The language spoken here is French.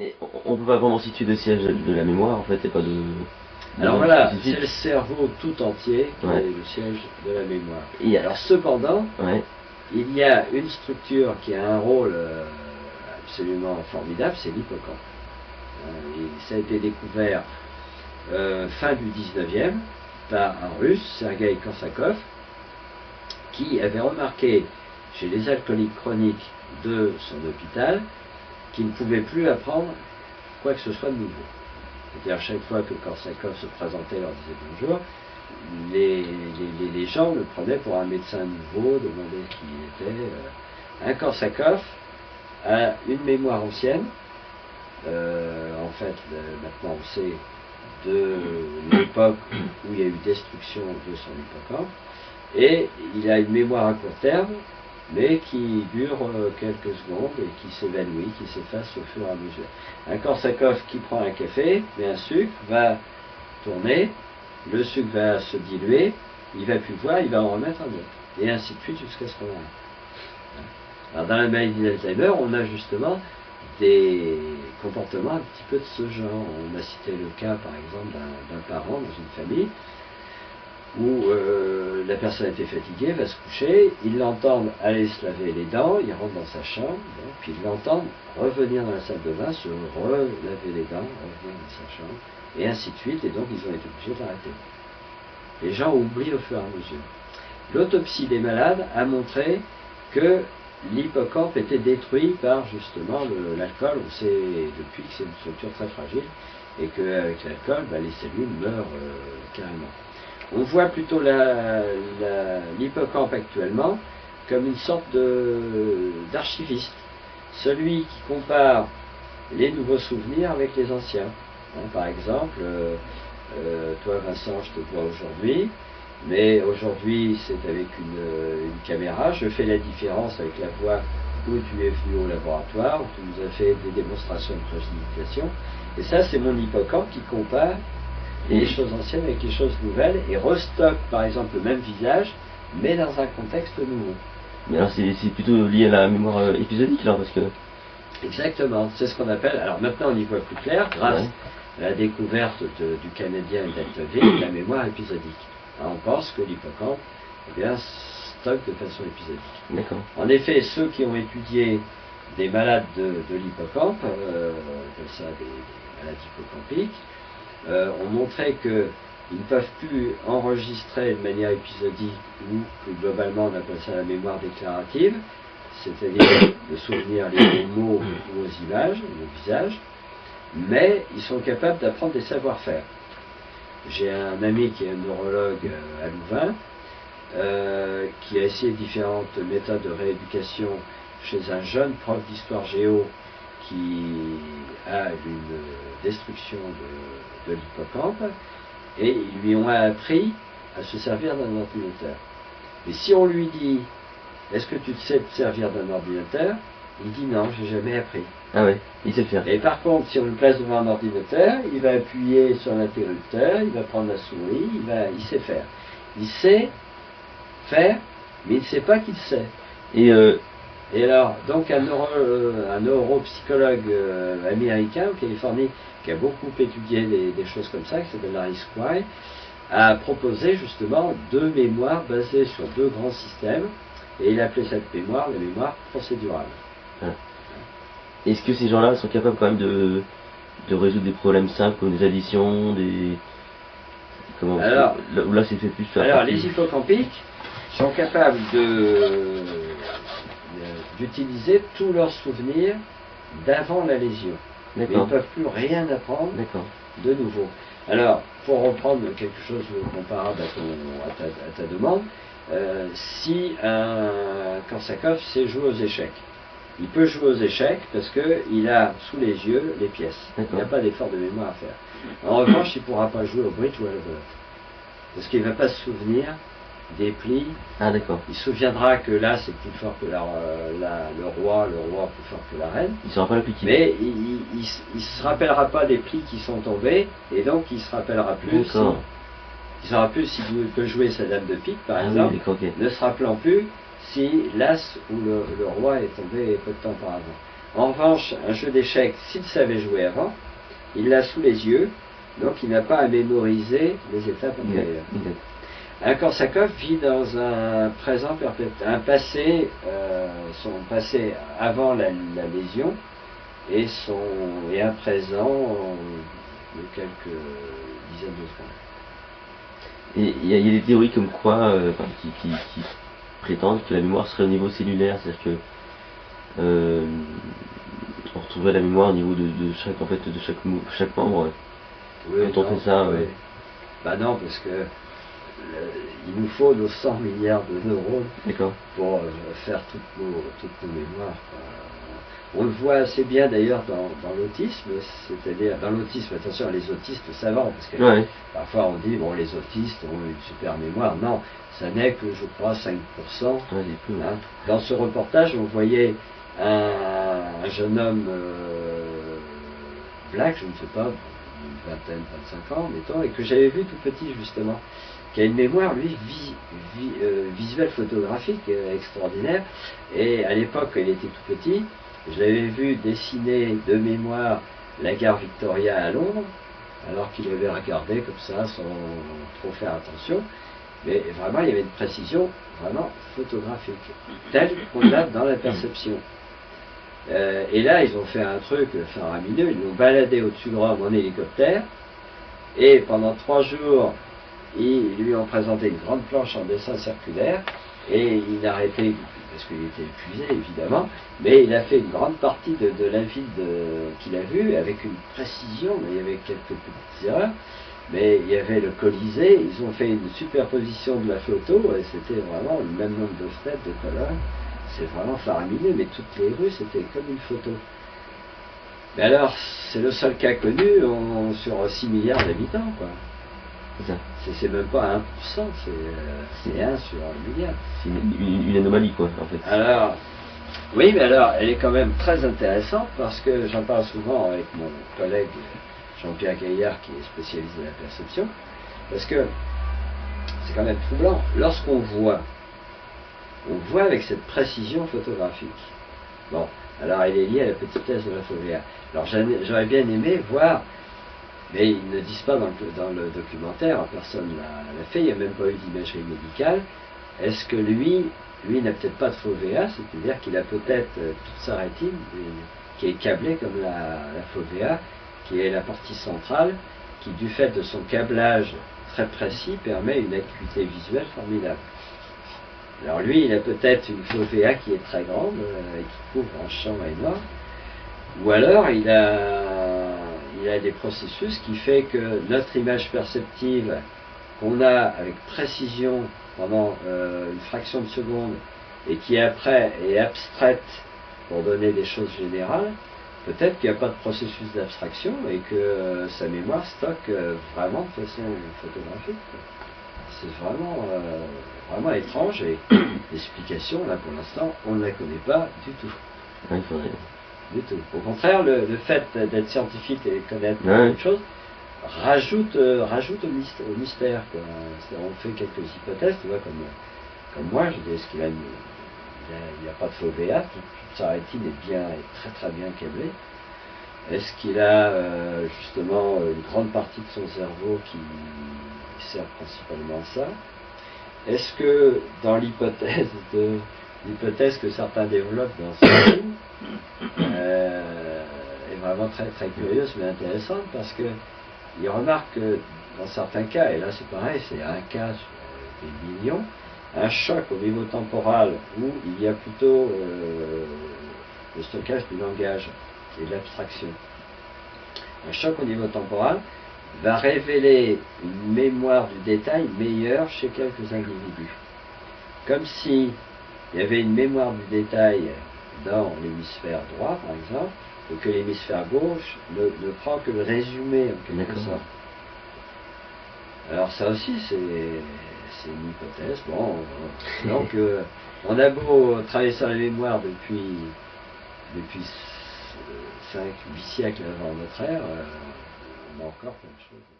Et on peut pas vraiment situer de siège de la mémoire, en fait, il n'y a pas de... Alors voilà, c'est le cerveau tout entier qui est le siège de la mémoire. Alors cependant, il y a une structure qui a un rôle absolument formidable, c'est l'hippocampe. Ça a été découvert fin du 19e par un russe, Sergueï Korsakov, qui avait remarqué chez les alcooliques chroniques de son hôpital qu'ils ne pouvaient plus apprendre quoi que ce soit de nouveau. C'est-à-dire, chaque fois que Korsakov se présentait, leur disait bonjour, les gens le prenaient pour un médecin nouveau, demandaient qui il était. Un Korsakov a une mémoire ancienne, en fait, maintenant on sait de l'époque où il y a eu destruction de son hippocampe, et il a une mémoire à court terme, mais qui dure quelques secondes et qui s'évanouit, qui s'efface au fur et à mesure. Un Korsakov qui prend un café, met un sucre, va tourner, le sucre va se diluer, il va plus voir, il va en remettre un autre, et ainsi de suite jusqu'à ce moment-là. Alors dans la maladie d'Alzheimer, on a justement des comportements un petit peu de ce genre. On a cité le cas par exemple d'un parent dans une famille où la personne était fatiguée, va se coucher, ils l'entendent aller se laver les dents, il rentre dans sa chambre, puis ils l'entendent revenir dans la salle de bain, se relaver les dents, revenir dans sa chambre, et ainsi de suite, et donc ils ont été obligés de l'arrêter. Les gens oublient au fur et à mesure. L'autopsie des malades a montré que l'hippocampe était détruit par justement l'alcool. On sait depuis que c'est une structure très fragile, et qu'avec l'alcool, les cellules meurent carrément. On voit plutôt l'hippocampe actuellement comme une sorte d'archiviste, celui qui compare les nouveaux souvenirs avec les anciens. Par exemple, toi Vincent, je te vois aujourd'hui, mais aujourd'hui c'est avec une caméra, je fais la différence avec la fois où tu es venu au laboratoire, où tu nous as fait des démonstrations de précipitation, et ça c'est mon hippocampe qui compare les choses anciennes avec les choses nouvelles et restocke par exemple le même visage mais dans un contexte nouveau. Mais alors c'est plutôt lié à la mémoire épisodique là, parce que... Exactement, c'est ce qu'on appelle, alors maintenant on y voit plus clair grâce à la découverte du Canadien et d'Alteville, la mémoire épisodique. Alors, on pense que l'hippocampe stocke de façon épisodique. D'accord. En effet, ceux qui ont étudié des malades de l'hippocampe, comme ça des malades hippocampiques, ont montré qu'ils ne peuvent plus enregistrer de manière épisodique, ou plus globalement on appelle ça la mémoire déclarative, c'est-à-dire de souvenir liés aux mots ou aux images, aux visages, mais ils sont capables d'apprendre des savoir-faire. J'ai un ami qui est un neurologue à Louvain, qui a essayé différentes méthodes de rééducation chez un jeune prof d'histoire géo qui a une destruction de l'hippocampe, et ils lui ont appris à se servir d'un ordinateur. Mais si on lui dit « Est-ce que tu sais te servir d'un ordinateur ?», il dit « Non, j'ai jamais appris ». Ah ouais, il sait le faire. Et par contre, si on le place devant un ordinateur, il va appuyer sur l'interrupteur, il va prendre la souris, il sait faire. Il sait faire, mais il ne sait pas qu'il sait. Et alors, donc un neuropsychologue américain en Californie qui a beaucoup étudié des choses comme ça, qui s'appelle Larry Squire, a proposé justement deux mémoires basées sur deux grands systèmes, et il a appelé cette mémoire la mémoire procédurale. Ah. Est-ce que ces gens-là sont capables quand même de résoudre des problèmes simples comme des additions, des... Comment... Alors, là c'est fait plus... Alors les hippocampiques sont capables d'utiliser tous leurs souvenirs d'avant la lésion. Mais ils ne peuvent plus rien apprendre de nouveau. Alors, pour reprendre quelque chose de comparable à ta demande, si un Korsakov sait jouer aux échecs, il peut jouer aux échecs parce qu'il a sous les yeux les pièces. Il n'y a pas d'effort de mémoire à faire. En revanche, il ne pourra pas jouer au bridge ou à la belote. Parce qu'il ne va pas se souvenir des plis. Ah d'accord. Il se souviendra que là c'est plus fort que le roi plus fort que la reine. Il ne se rappellera plus qui. Mais il ne se rappellera pas des plis qui sont tombés, et donc il se rappellera plus. Il saura plus s'il peut jouer sa dame de pique par exemple, ne se rappelant plus si l'as ou le roi est tombé peu de temps auparavant. En revanche, un jeu d'échecs, s'il savait jouer avant, il l'a sous les yeux, donc il n'a pas à mémoriser les étapes antérieures. Un Korsakov vit dans un présent perpétuel, un passé, son passé avant la lésion, et un présent de quelques dizaines de secondes. Et il y a des théories comme quoi, qui prétendent que la mémoire serait au niveau cellulaire, c'est-à-dire que on retrouverait la mémoire au niveau de chaque membre. Oui, quand on fait ça. Oui. Bah non, parce que il nous faut nos 100 milliards de neurones pour faire toutes nos mémoires. On le voit assez bien d'ailleurs dans l'autisme, c'est-à-dire dans l'autisme, attention, les autistes savants, parce que parfois on dit, bon, les autistes ont une super mémoire. Non, ça n'est que, je crois, 5%. Hein. Dans ce reportage, on voyait un jeune homme black, je ne sais pas, une vingtaine, 25 ans, mettons, et que j'avais vu tout petit, justement, qui a une mémoire, lui, visuelle photographique extraordinaire. Et à l'époque, quand il était tout petit, je l'avais vu dessiner de mémoire la gare Victoria à Londres, alors qu'il avait regardé comme ça, sans trop faire attention. Mais vraiment, il y avait une précision vraiment photographique, telle qu'on l'a dans la perception. Et là, ils ont fait un truc faramineux, ils l'ont baladé au-dessus de Rome en hélicoptère, et pendant 3 jours, ils lui ont présenté une grande planche en dessin circulaire, et il a arrêté, parce qu'il était épuisé évidemment, mais il a fait une grande partie de la ville qu'il a vue, avec une précision, mais il y avait quelques petites erreurs, mais il y avait le Colisée, ils ont fait une superposition de la photo, et c'était vraiment le même nombre de fenêtres, de colonnes. C'est vraiment faramineux, mais toutes les rues, c'était comme une photo. Mais alors, c'est le seul cas connu sur 6 milliards d'habitants, quoi. C'est même pas 1%, c'est 1 sur 1 milliard. C'est une anomalie, quoi, en fait. Alors, oui, mais alors, elle est quand même très intéressante, parce que j'en parle souvent avec mon collègue Jean-Pierre Gaillard, qui est spécialiste de la perception, parce que c'est quand même troublant. Lorsqu'on voit, on voit avec cette précision photographique. Bon, alors elle est liée à la petitesse de la fovea. Alors j'aurais bien aimé voir, mais ils ne disent pas dans le documentaire, personne ne l'a fait, il n'y a même pas eu d'imagerie médicale. Est-ce que lui n'a peut-être pas de fovea, c'est-à-dire qu'il a peut-être toute sa rétine qui est câblée comme la fovea, qui est la partie centrale, qui du fait de son câblage très précis permet une acuité visuelle formidable. Alors lui, il a peut-être une fovea qui est très grande et qui couvre un champ énorme, ou alors il a des processus qui fait que notre image perceptive qu'on a avec précision pendant une fraction de seconde et qui après est abstraite pour donner des choses générales, peut-être qu'il n'y a pas de processus d'abstraction et que sa mémoire stocke vraiment de façon photographique. C'est vraiment étrange, et l'explication, là, pour l'instant, on ne la connaît pas du tout. Il faudrait. Du tout. Au contraire, le fait d'être scientifique et connaître beaucoup de choses rajoute au mystère, quoi. On fait quelques hypothèses, tu vois, comme moi, je dis, est-ce qu'il n'y a pas de fovea, toute sa rétine est très très bien câblée. Est-ce qu'il a justement une grande partie de son cerveau qui sert principalement à ça? Est-ce que dans l'hypothèse que certains développent dans ce film est vraiment très très curieuse mais intéressante, parce que il remarque que dans certains cas, et là c'est pareil, c'est un cas sur des millions, un choc au niveau temporal où il y a plutôt le stockage du langage et de l'abstraction. Un choc au niveau temporal va révéler une mémoire du détail meilleure chez quelques individus. Comme si il y avait une mémoire du détail dans l'hémisphère droit, par exemple, et que l'hémisphère gauche ne prend que le résumé, en quelque sorte. Alors ça aussi, c'est une hypothèse. Bon, donc on a beau travailler sur la mémoire depuis 5-8 siècles avant notre ère, on a encore plein de choses.